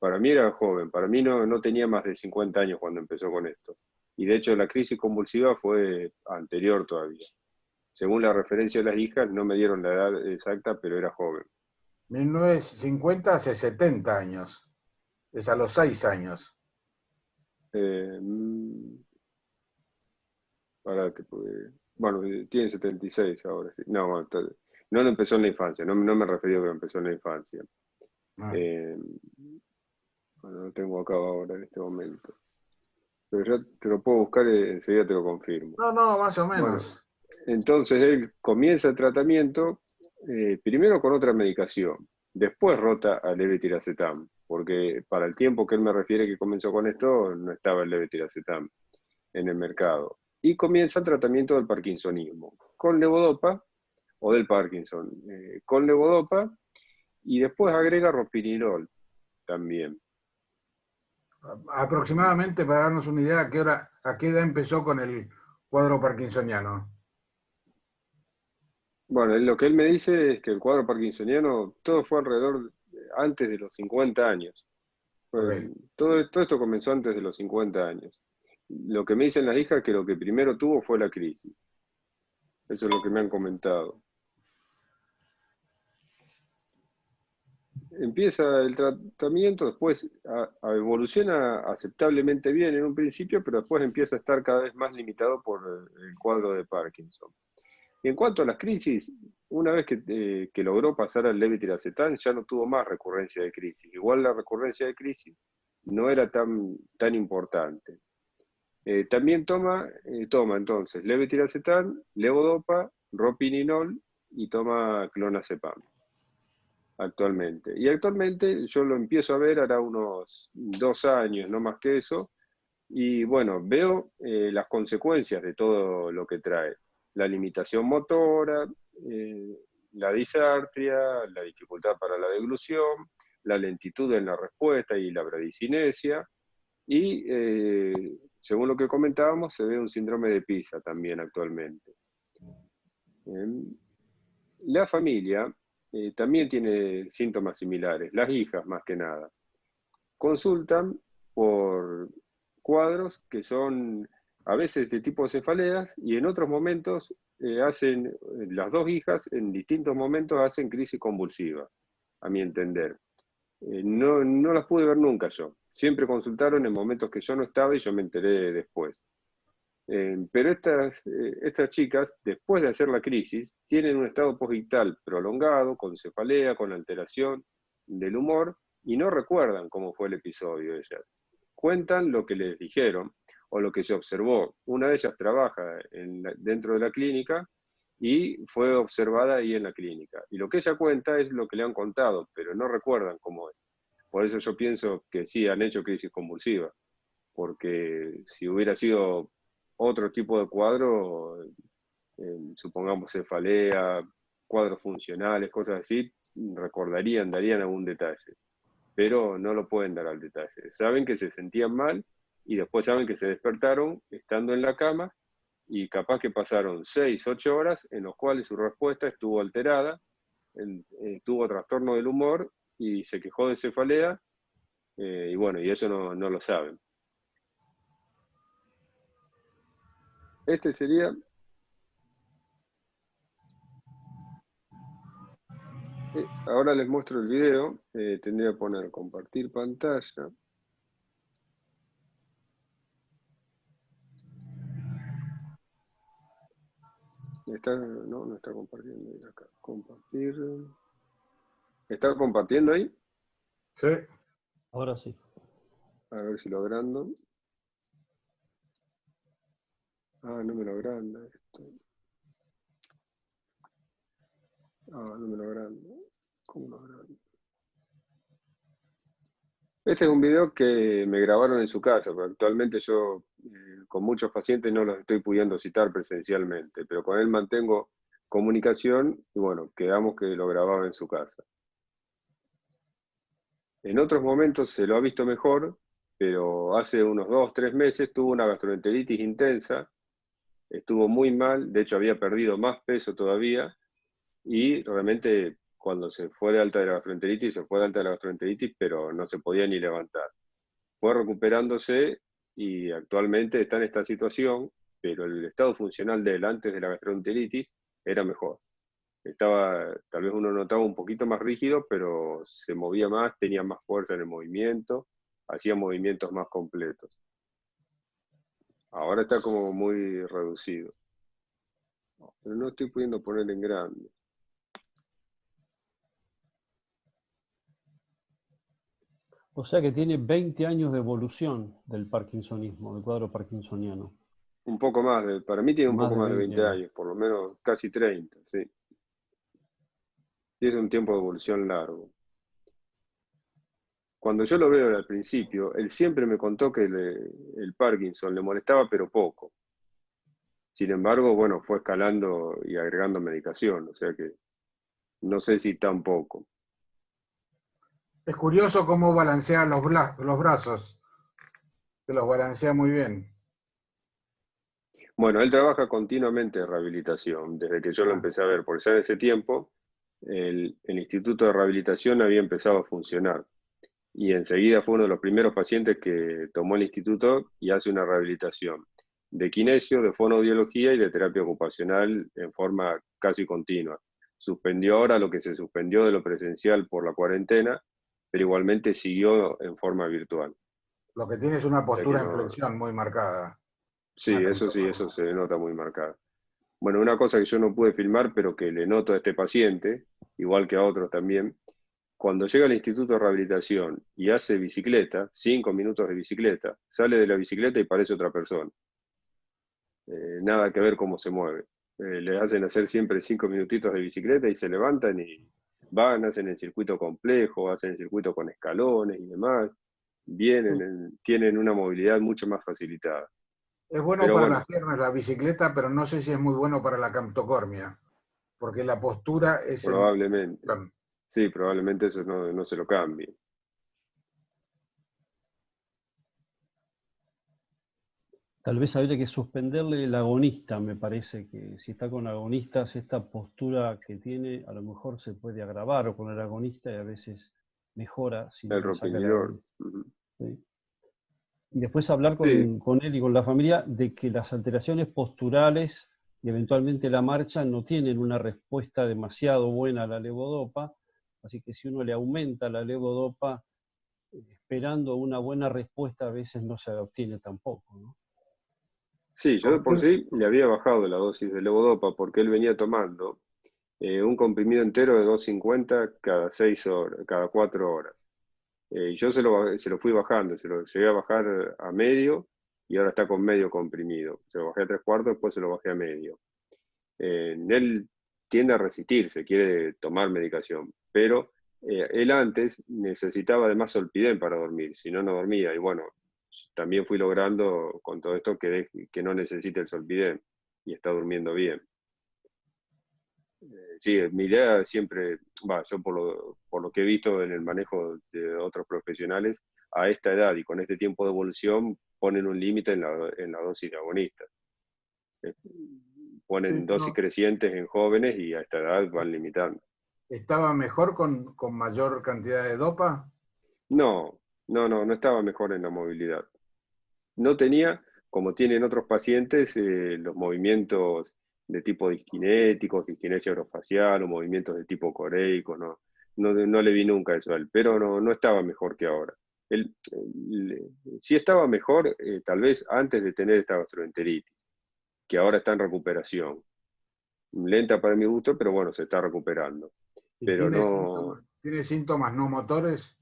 para mí era joven, para mí no tenía más de 50 años cuando empezó con esto. Y de hecho la crisis convulsiva fue anterior todavía. Según la referencia de las hijas, no me dieron la edad exacta, pero era joven. 1950 hace 70 años. Es a los 6 años. Bueno, tiene 76 ahora. Sí. No lo empezó en la infancia, no me refería a que empezó en la infancia. Bueno, lo tengo acá ahora en este momento. Pero ya te lo puedo buscar y enseguida te lo confirmo. No, más o menos. Bueno, entonces él comienza el tratamiento primero con otra medicación, después rota al levetiracetam, porque para el tiempo que él me refiere que comenzó con esto, no estaba el levetiracetam en el mercado. Y comienza el tratamiento del parkinsonismo, con levodopa, o del Parkinson, con levodopa, y después agrega ropinirol también. Aproximadamente, para darnos una idea, ¿a qué edad empezó con el cuadro parkinsoniano? Bueno, lo que él me dice es que el cuadro parkinsoniano, todo fue antes de los 50 años. Okay. Todo esto comenzó antes de los 50 años. Lo que me dicen las hijas es que lo que primero tuvo fue la crisis. Eso es lo que me han comentado. Empieza el tratamiento, después evoluciona aceptablemente bien en un principio, pero después empieza a estar cada vez más limitado por el cuadro de Parkinson. Y en cuanto a las crisis, una vez que logró pasar al levetiracetam, ya no tuvo más recurrencia de crisis. Igual la recurrencia de crisis no era tan importante. También toma entonces levetiracetam, levodopa, ropinirol y toma clonazepam actualmente. Y actualmente yo lo empiezo a ver, hará unos 2 años, no más que eso, y bueno, veo las consecuencias de todo lo que trae. La limitación motora, la disartria, la dificultad para la deglución, la lentitud en la respuesta y la bradicinesia, y según lo que comentábamos, se ve un síndrome de Pisa también actualmente. La familia también tiene síntomas similares, las hijas más que nada. Consultan por cuadros que son a veces de tipo cefaleas y en otros momentos las dos hijas en distintos momentos hacen crisis convulsivas, a mi entender. No las pude ver nunca yo. Siempre consultaron en momentos que yo no estaba y yo me enteré después. Pero estas chicas, después de hacer la crisis, tienen un estado posictal prolongado, con cefalea, con alteración del humor, y no recuerdan cómo fue el episodio ellas. Cuentan lo que les dijeron o lo que se observó. Una de ellas trabaja dentro de la clínica y fue observada ahí en la clínica. Y lo que ella cuenta es lo que le han contado, pero no recuerdan cómo es. Por eso yo pienso que sí han hecho crisis convulsiva, porque si hubiera sido otro tipo de cuadro, supongamos cefalea, cuadros funcionales, cosas así, recordarían, darían algún detalle, pero no lo pueden dar al detalle. Saben que se sentían mal y después saben que se despertaron estando en la cama y capaz que pasaron 6, 8 horas en los cuales su respuesta estuvo alterada, tuvo trastorno del humor y se quejó de cefalea, y bueno, y eso no lo saben. Este sería... ahora les muestro el video, tendría que poner compartir pantalla. No está compartiendo ahí acá. Compartir. ¿Está compartiendo ahí? Sí. Ahora sí. A ver si lo agrando. Ah, no me lo agranda esto. Ah, no me lo agranda. ¿Cómo lo agranda? Este es un video que me grabaron en su casa, pero actualmente yo con muchos pacientes no los estoy pudiendo citar presencialmente, pero con él mantengo comunicación y bueno, quedamos que lo grababa en su casa. En otros momentos se lo ha visto mejor, pero hace unos 2, 3 meses tuvo una gastroenteritis intensa, estuvo muy mal, de hecho había perdido más peso todavía, y realmente cuando se fue de alta de la gastroenteritis, se fue de alta de la gastroenteritis, pero no se podía ni levantar. Fue recuperándose y actualmente está en esta situación, pero el estado funcional de él antes de la gastroenteritis era mejor. Estaba, tal vez uno notaba un poquito más rígido, pero se movía más, tenía más fuerza en el movimiento, hacía movimientos más completos. Ahora está como muy reducido. Pero no estoy pudiendo poner en grande. O sea que tiene 20 años de evolución del parkinsonismo, del cuadro parkinsoniano. Un poco más, para mí tiene un Más poco de más de 20 20 años, por lo menos casi 30, sí. Y es un tiempo de evolución largo. Cuando yo lo veo al principio, él siempre me contó que el Parkinson le molestaba, pero poco. Sin embargo, bueno, fue escalando y agregando medicación, o sea que no sé si tampoco. Es curioso cómo balancea los brazos, que los balancea muy bien. Bueno, él trabaja continuamente en rehabilitación, desde que yo lo empecé a ver, porque ya en ese tiempo el Instituto de Rehabilitación había empezado a funcionar. Y enseguida fue uno de los primeros pacientes que tomó el instituto y hace una rehabilitación de kinesio, de fonoaudiología y de terapia ocupacional en forma casi continua. Suspendió ahora lo que se suspendió de lo presencial por la cuarentena, pero igualmente siguió en forma virtual. Lo que tiene es una postura O sea en flexión muy marcada. sí, eso se nota muy marcado. Bueno, una cosa que yo no pude filmar, pero que le noto a este paciente, igual que a otros también, cuando llega al Instituto de Rehabilitación y hace bicicleta, 5 minutos de bicicleta, sale de la bicicleta y parece otra persona. Nada que ver cómo se mueve. Le hacen hacer siempre 5 minutitos de bicicleta y se levantan y van, hacen el circuito complejo, hacen el circuito con escalones y demás. Vienen, tienen una movilidad mucho más facilitada. Es bueno Pero para bueno, las piernas la bicicleta, pero no sé si es muy bueno para la camtocormia, porque la postura es probablemente. Sí, probablemente eso no se lo cambie. Tal vez habría que suspenderle el agonista, me parece que si está con agonistas, esta postura que tiene a lo mejor se puede agravar o con el agonista y a veces mejora si El no le saca el ropinidor. agonista. ¿Sí? Y después hablar con él y con la familia de que las alteraciones posturales y eventualmente la marcha no tienen una respuesta demasiado buena a la levodopa, así que si uno le aumenta la levodopa, esperando una buena respuesta a veces no se obtiene tampoco, ¿no? Sí, yo de por sí le había bajado la dosis de levodopa porque él venía tomando un comprimido entero de 250 cada 6 horas, cada 4 horas. Y yo se lo fui bajando, se lo llegué a bajar a medio y ahora está con medio comprimido. Se lo bajé a 3/4, después se lo bajé a medio. Él tiende a resistirse, quiere tomar medicación, pero él antes necesitaba de más Zolpidem para dormir, si no, no dormía. Y bueno, también fui logrando con todo esto que no necesite el Zolpidem y está durmiendo bien. Sí, mi idea siempre, yo por lo que he visto en el manejo de otros profesionales, a esta edad y con este tiempo de evolución ponen un límite en la dosis de agonistas. Ponen Sí, dosis no, crecientes en jóvenes y a esta edad van limitando. ¿estaba mejor con mayor cantidad de dopa? No estaba mejor en la movilidad. No tenía, como tienen otros pacientes, los movimientos de tipo disquinéticos, disquinesia orofacial o movimientos de tipo coreico, no le vi nunca eso a él, pero no estaba mejor que ahora. Sí estaba mejor tal vez antes de tener esta gastroenteritis, que ahora está en recuperación. Lenta para mi gusto, pero bueno, se está recuperando. ¿Y Pero tiene síntomas no motores?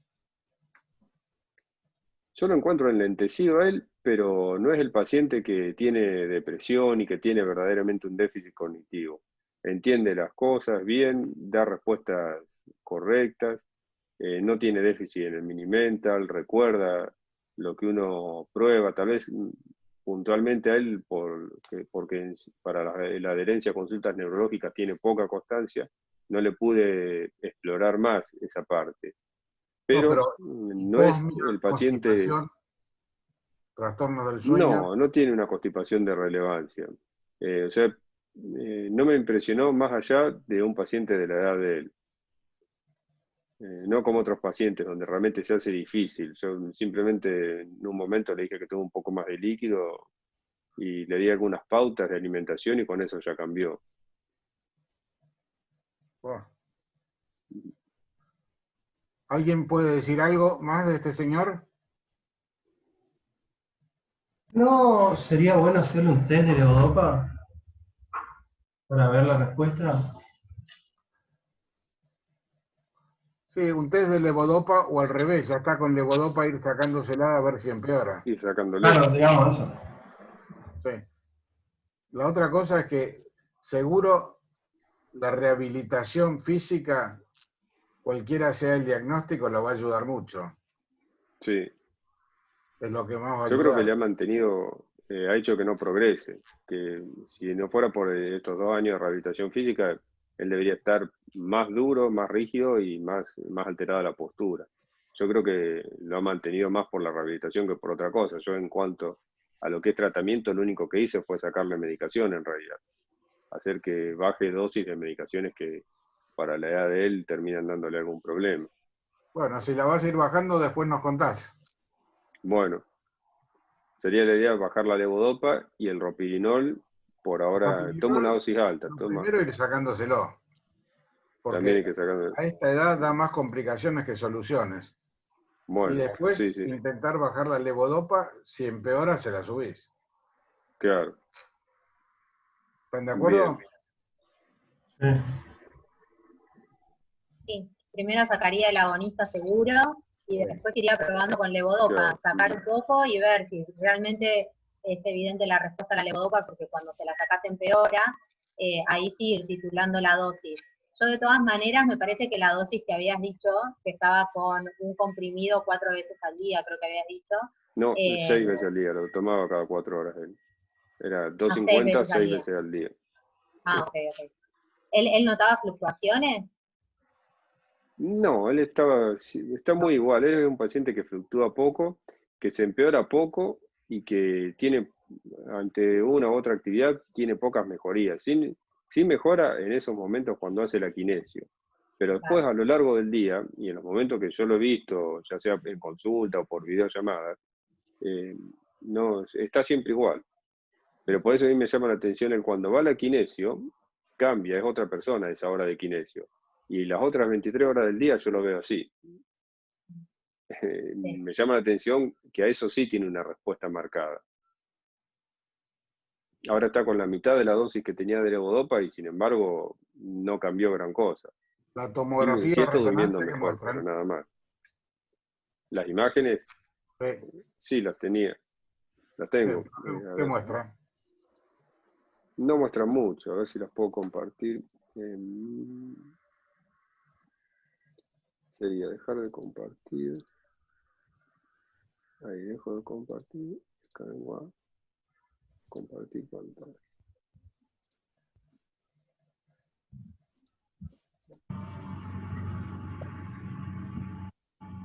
yo lo encuentro enlentecido a él, pero no es el paciente que tiene depresión y que tiene verdaderamente un déficit cognitivo. Entiende las cosas bien, da respuestas correctas, no tiene déficit en el mini-mental, recuerda lo que uno prueba, tal vez puntualmente a él, porque para la adherencia a consultas neurológicas tiene poca constancia, no le pude explorar más esa parte. No, Pero pero no es posmia, el paciente, constipación, trastornos del sueño. no tiene una constipación de relevancia. O sea, no me impresionó más allá de un paciente de la edad de él. No como otros pacientes, donde realmente se hace difícil. Yo simplemente en un momento le dije que tuvo un poco más de líquido y le di algunas pautas de alimentación y con eso ya cambió. Bueno. ¿Alguien puede decir algo más de este señor? ¿No sería bueno hacerle un test de levodopa para ver la respuesta? Sí, un test de levodopa o al revés, ya está con levodopa ir sacándosela a ver si empeora. Y sacándole. Claro, digamos eso. Sí. La otra cosa es que seguro la rehabilitación física, cualquiera sea el diagnóstico, la va a ayudar mucho. Sí. Es lo que más va a Yo creo que ayudar. le ha mantenido, ha hecho que no progrese, que si no fuera por estos 2 años de rehabilitación física, él debería estar más duro, más rígido y más alterada la postura. Yo creo que lo ha mantenido más por la rehabilitación que por otra cosa. Yo en cuanto a lo que es tratamiento, lo único que hice fue sacarle medicación en realidad. Hacer que baje dosis de medicaciones que para la edad de él terminan dándole algún problema. Bueno, si la vas a ir bajando, después nos contás. Bueno, sería la idea bajar la levodopa y el ropidinol. Por ahora, toma una dosis alta. Primero ir sacándoselo. También hay Porque que sacar. a esta edad da más complicaciones que soluciones. Bueno, y después sí. intentar bajar la levodopa, si empeora se la subís. Claro. ¿Están de acuerdo? Bien. Sí, primero sacaría el agonista seguro y después iría probando con levodopa, Claro. sacar un poco y ver si realmente es evidente la respuesta a la levodopa, porque cuando se la sacás empeora, ahí sí ir titulando la dosis. Yo de todas maneras me parece que la dosis que habías dicho, que estaba con un comprimido 4 veces al día, creo que habías dicho. No, 6 veces al día, lo tomaba cada 4 horas él. Era 6 250, veces al 6 día. veces al día. Ah, ok. ¿Él notaba fluctuaciones? No, él está muy igual. Él es un paciente que fluctúa poco, que se empeora poco y que tiene, ante una u otra actividad, tiene pocas mejorías. Sí mejora en esos momentos cuando hace la kinesio. Pero después, a lo largo del día, y en los momentos que yo lo he visto, ya sea en consulta o por videollamada, no, está siempre igual. Pero por eso a mí me llama la atención el cuando va a la kinesio, cambia, es otra persona a esa hora de kinesio. Y las otras 23 horas del día yo lo veo así. Me llama la atención que a eso sí tiene una respuesta marcada. ahora está con la mitad de la dosis que tenía de levodopa y sin embargo no cambió gran cosa. La tomografía Sí o está durmiendo resonancia que mejor, pero muestran. nada más. Las imágenes, sí las tenía, las tengo. A ¿Qué ver. muestran? No muestran mucho, a ver si las puedo compartir. Sería dejar de compartir. Ahí dejo de compartir. Compartir pantalla.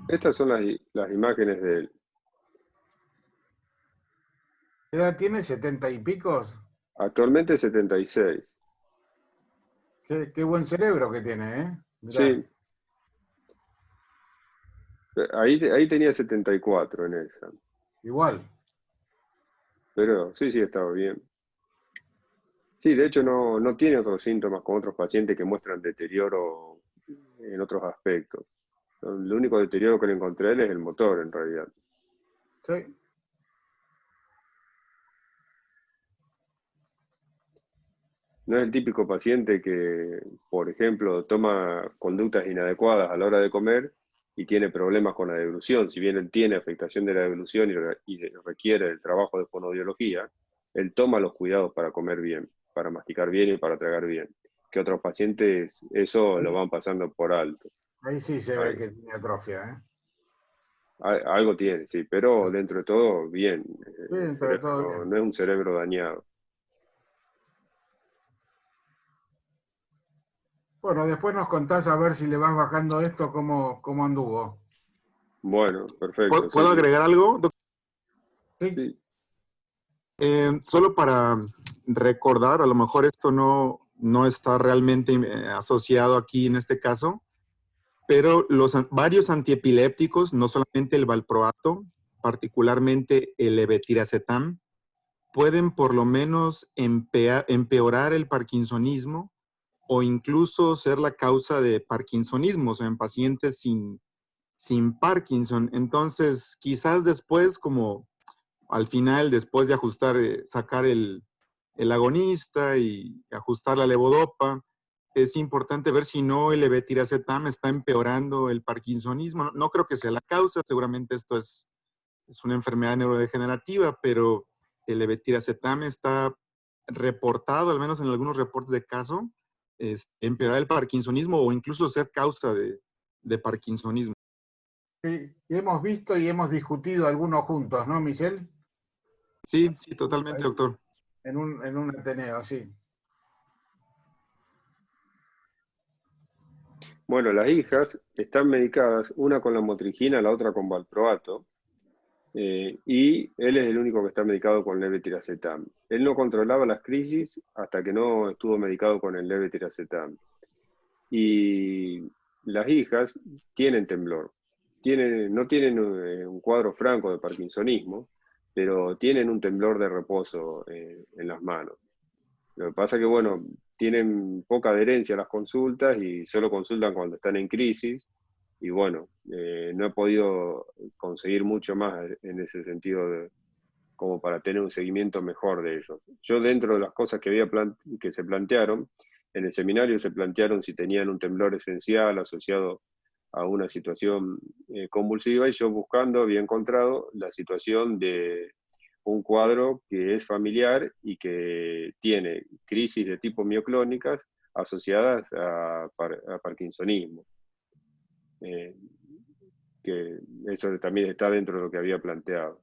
Estas son las imágenes de él. ¿Qué edad tiene? ¿70 y picos? Actualmente 76. Qué buen cerebro que tiene, ¿eh? Mirá. Sí. Ahí tenía 74 en esa. Igual. Pero sí, estaba bien. Sí, de hecho no tiene otros síntomas con otros pacientes que muestran deterioro en otros aspectos. El único deterioro que le encontré a él es el motor, en realidad. Sí. No es el típico paciente que, por ejemplo, toma conductas inadecuadas a la hora de comer y tiene problemas con la deglución. Si bien él tiene afectación de la deglución y requiere el trabajo de fonoaudiología, él toma los cuidados para comer bien, para masticar bien y para tragar bien. Que otros pacientes eso lo van pasando por alto. Ahí sí se ve que tiene atrofia, ¿eh? Algo tiene, sí, pero dentro de todo, bien. Sí, dentro de todo bien. No es un cerebro dañado. Bueno, después nos contás a ver si le vas bajando esto, cómo anduvo. Bueno, perfecto. ¿Puedo agregar algo, doctor? Sí. Solo para recordar, a lo mejor esto no está realmente asociado aquí en este caso, pero varios antiepilépticos, no solamente el valproato, particularmente el levetiracetam, pueden por lo menos empeorar el parkinsonismo o incluso ser la causa de parkinsonismo, o sea, en pacientes sin Parkinson. Entonces, quizás después, como al final, después de ajustar, sacar el agonista y ajustar la levodopa, es importante ver si no el levetiracetam está empeorando el parkinsonismo. No creo que sea la causa, seguramente esto es una enfermedad neurodegenerativa, pero el levetiracetam está reportado, al menos en algunos reportes de caso, empeorar el parkinsonismo o incluso ser causa de parkinsonismo. Sí, hemos visto y hemos discutido algunos juntos, ¿no, Michelle? Sí, totalmente, doctor. En un Ateneo, sí. Bueno, las hijas están medicadas, una con la motrigina, la otra con valproato, y él es el único que está medicado con levetiracetam. Él no controlaba las crisis hasta que no estuvo medicado con el levetiracetam. Y las hijas tienen temblor. No tienen un cuadro franco de parkinsonismo, pero tienen un temblor de reposo en las manos. Lo que pasa es que, bueno, tienen poca adherencia a las consultas y solo consultan cuando están en crisis. Y bueno, no he podido conseguir mucho más en ese sentido como para tener un seguimiento mejor de ellos. Yo dentro de las cosas que se plantearon, en el seminario se plantearon si tenían un temblor esencial asociado a una situación convulsiva y yo buscando había encontrado la situación de un cuadro que es familiar y que tiene crisis de tipo mioclónicas asociadas a parkinsonismo. Que eso también está dentro de lo que había planteado.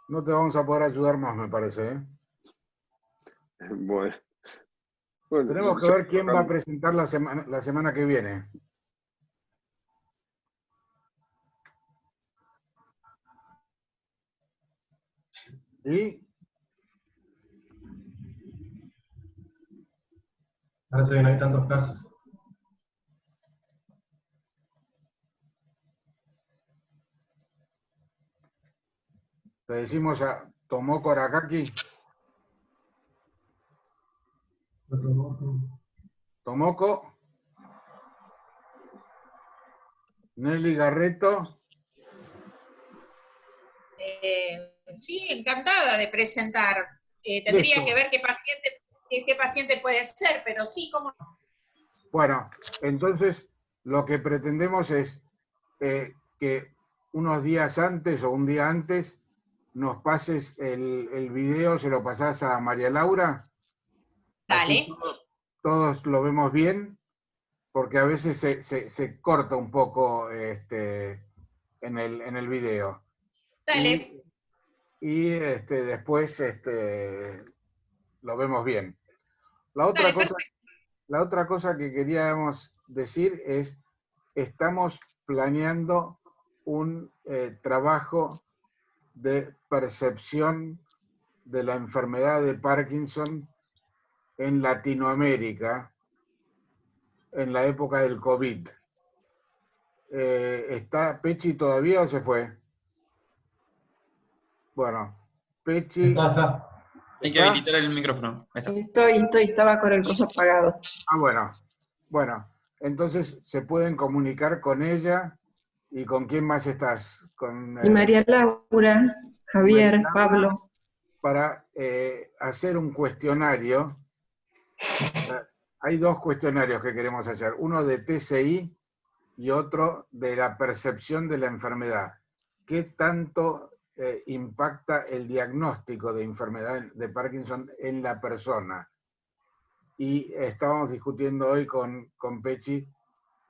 No te vamos a poder ayudar más, me parece, ¿eh? Bueno, tenemos que ver quién va a presentar la semana que viene. ¿Y? Parece que no hay tantos casos. Le decimos a Tomoko Arakaki. Tomoko. Nelly Garreto. Sí, encantada de presentar. Tendría Listo. que ver qué paciente puede ser, pero sí, cómo no. Bueno, entonces lo que pretendemos es que unos días antes o un día antes nos pases el video, se lo pasás a María Laura. Dale. Así todos lo vemos bien, porque a veces se corta un poco en el video. Dale. Y después lo vemos bien. La otra cosa que queríamos decir es, estamos planeando un trabajo de percepción de la enfermedad de Parkinson en Latinoamérica en la época del COVID. ¿Está Pechi todavía o se fue? Bueno, Pechi... Está. Hay que habilitar el micrófono. Ahí está. Estaba con el coso apagado. Ah, bueno, entonces se pueden comunicar con ella. ¿Y con quién más estás? Y María Laura, Javier, María Laura, Pablo. Para hacer un cuestionario. Hay dos cuestionarios que queremos hacer, uno de TCI y otro de la percepción de la enfermedad. ¿Qué tanto impacta el diagnóstico de enfermedad de Parkinson en la persona? Y estábamos discutiendo hoy con Pechi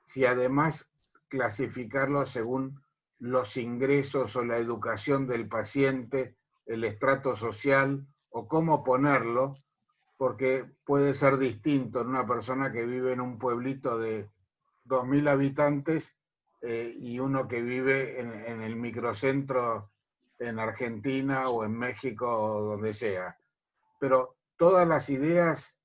si además clasificarlo según los ingresos o la educación del paciente, el estrato social, o cómo ponerlo, porque puede ser distinto en una persona que vive en un pueblito de 2.000 habitantes y uno que vive en el microcentro en Argentina o en México o donde sea. Pero todas las ideas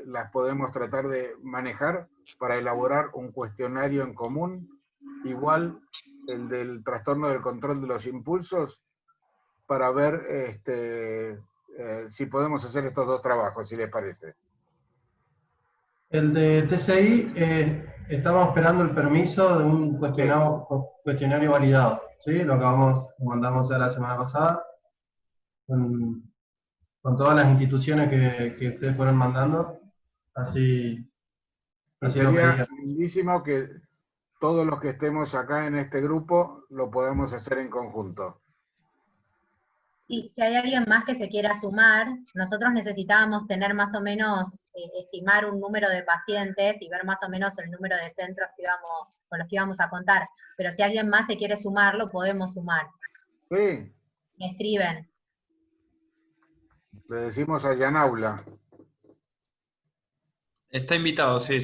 las podemos tratar de manejar para elaborar un cuestionario en común, igual el del trastorno del control de los impulsos, para ver si podemos hacer estos dos trabajos, si les parece. El de TCI, estamos esperando el permiso de un cuestionario validado. ¿Sí? Lo mandamos ya la semana pasada, con todas las instituciones que ustedes fueron mandando. Así sería lindísimo que todos los que estemos acá en este grupo lo podamos hacer en conjunto. Y si hay alguien más que se quiera sumar, nosotros necesitábamos tener más o menos, estimar un número de pacientes y ver más o menos el número de centros con los que íbamos a contar. Pero si alguien más se quiere sumar, lo podemos sumar. Sí. Me escriben. Le decimos a Yanaula. Está invitado, sí.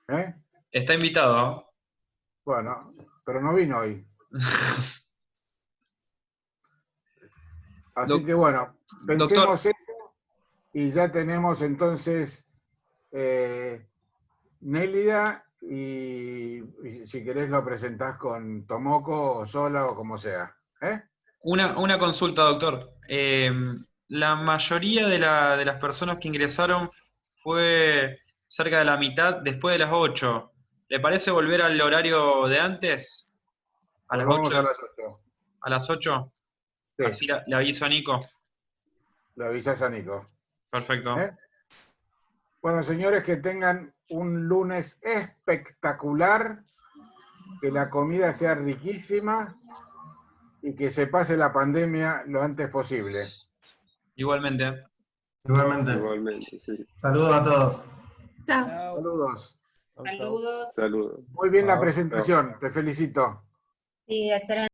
¿Eh? Está invitado. Bueno, pero no vino hoy. Así que bueno, pensemos eso y ya tenemos entonces Nélida y si querés lo presentás con Tomoko o sola o como sea. Una consulta, doctor. La mayoría de las personas que ingresaron fue cerca de la mitad después de las 8. ¿Le parece volver al horario de antes? ¿A las 8? A las 8. ¿A las 8? Sí. Así le aviso a Nico. Le avisas a Nico. Perfecto. Bueno, señores, que tengan un lunes espectacular, que la comida sea riquísima y que se pase la pandemia lo antes posible. Igualmente. Igualmente, sí. Saludos a todos. Chao. Saludos. Saludos. Saludos. Muy bien la presentación, te felicito. Sí, excelente.